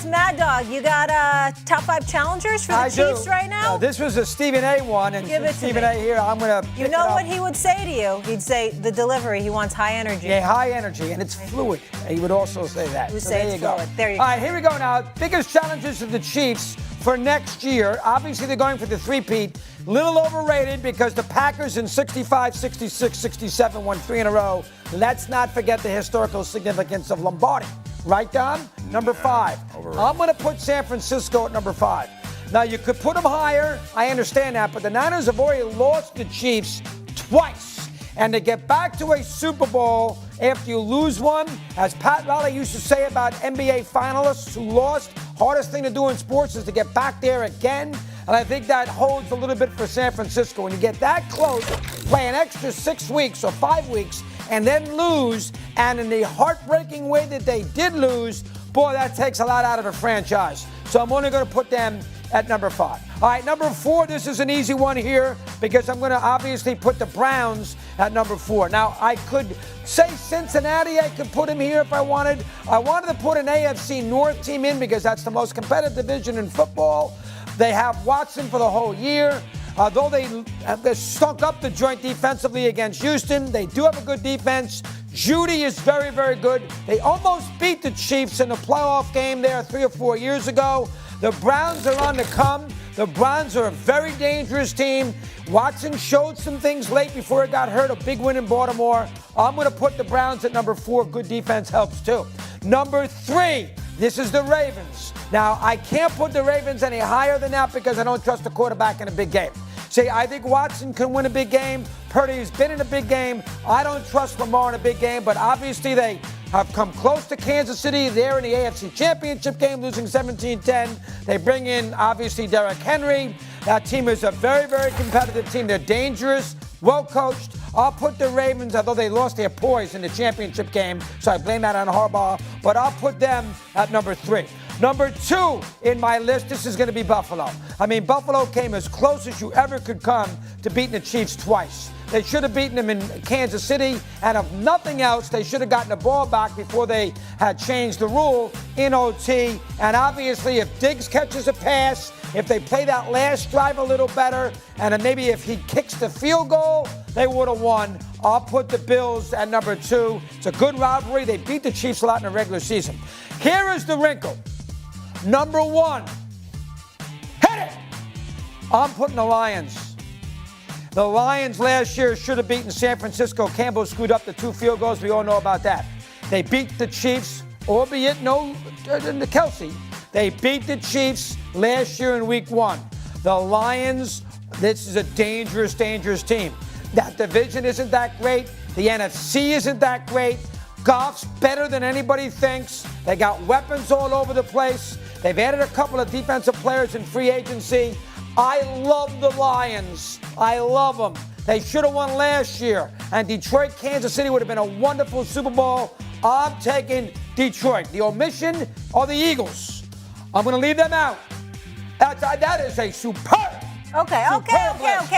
Yes, Mad Dog, you got top 5 challengers for the Chiefs right now? This was a Stephen A. one, and Give it to Stephen me. A. here, I'm going to You know what he would say to you? He'd say the delivery, he wants high energy. Yeah, high energy, and it's fluid. He would also say that. He would So say there it's you go. fluid. There you go. All right, here we go now. Biggest challenges of the Chiefs for next year. Obviously, they're going for the three-peat. Little overrated because the Packers in 65, 66, 67 won 3 in a row. Let's not forget the historical significance of Lombardi. Right, Don? Number 5. I'm going to put San Francisco at number 5. Now, you could put them higher. I understand that. But the Niners have already lost the Chiefs twice. And to get back to a Super Bowl after you lose one, as Pat Riley used to say about NBA finalists who lost, hardest thing to do in sports is to get back there again. And I think that holds a little bit for San Francisco. When you get that close, play an extra 6 weeks or 5 weeks, and then lose, and in the heartbreaking way that they did lose, boy, that takes a lot out of a franchise. So I'm only going to put them at number 5. All right, number 4, this is an easy one here because I'm going to obviously put the Browns at number 4. Now, I could say Cincinnati, I could put them here if I wanted. I wanted to put an AFC North team in because that's the most competitive division in football. They have Watson for the whole year. Though they stunk up the joint defensively against Houston, they do have a good defense. Judy is very, very good. They almost beat the Chiefs in the playoff game there 3 or 4 years ago. The Browns are on the come. The Browns are a very dangerous team. Watson showed some things late before he got hurt. A big win in Baltimore. I'm going to put the Browns at number 4. Good defense helps too. Number 3, this is the Ravens. Now, I can't put the Ravens any higher than that because I don't trust the quarterback in a big game. See, I think Watson can win a big game. Purdy's been in a big game. I don't trust Lamar in a big game, but obviously they have come close to Kansas City. They're in the AFC Championship game, losing 17-10. They bring in, obviously, Derrick Henry. That team is a very, very competitive team. They're dangerous, well-coached. I'll put the Ravens, although they lost their poise in the championship game, so I blame that on Harbaugh, but I'll put them at number 3. Number 2 in my list, this is going to be Buffalo. I mean, Buffalo came as close as you ever could come to beating the Chiefs twice. They should have beaten them in Kansas City, and if nothing else, they should have gotten the ball back before they had changed the rule in OT. And obviously, if Diggs catches a pass, if they play that last drive a little better, and then maybe if he kicks the field goal, they would have won. I'll put the Bills at number 2. It's a good rivalry. They beat the Chiefs a lot in the regular season. Here is the wrinkle. Number 1. Hit it! I'm putting the Lions. The Lions last year should have beaten San Francisco. Campbell screwed up the 2 field goals. We all know about that. They beat the Chiefs, albeit no Kelsey. They beat the Chiefs last year in week 1. The Lions, this is a dangerous, dangerous team. That division isn't that great. The NFC isn't that great. Goff's better than anybody thinks. They got weapons all over the place. They've added a couple of defensive players in free agency. I love the Lions. I love them. They should have won last year. And Detroit, Kansas City would have been a wonderful Super Bowl. I'm taking Detroit. The omission are the Eagles. I'm going to leave them out. That is a superb. Okay. Superb list.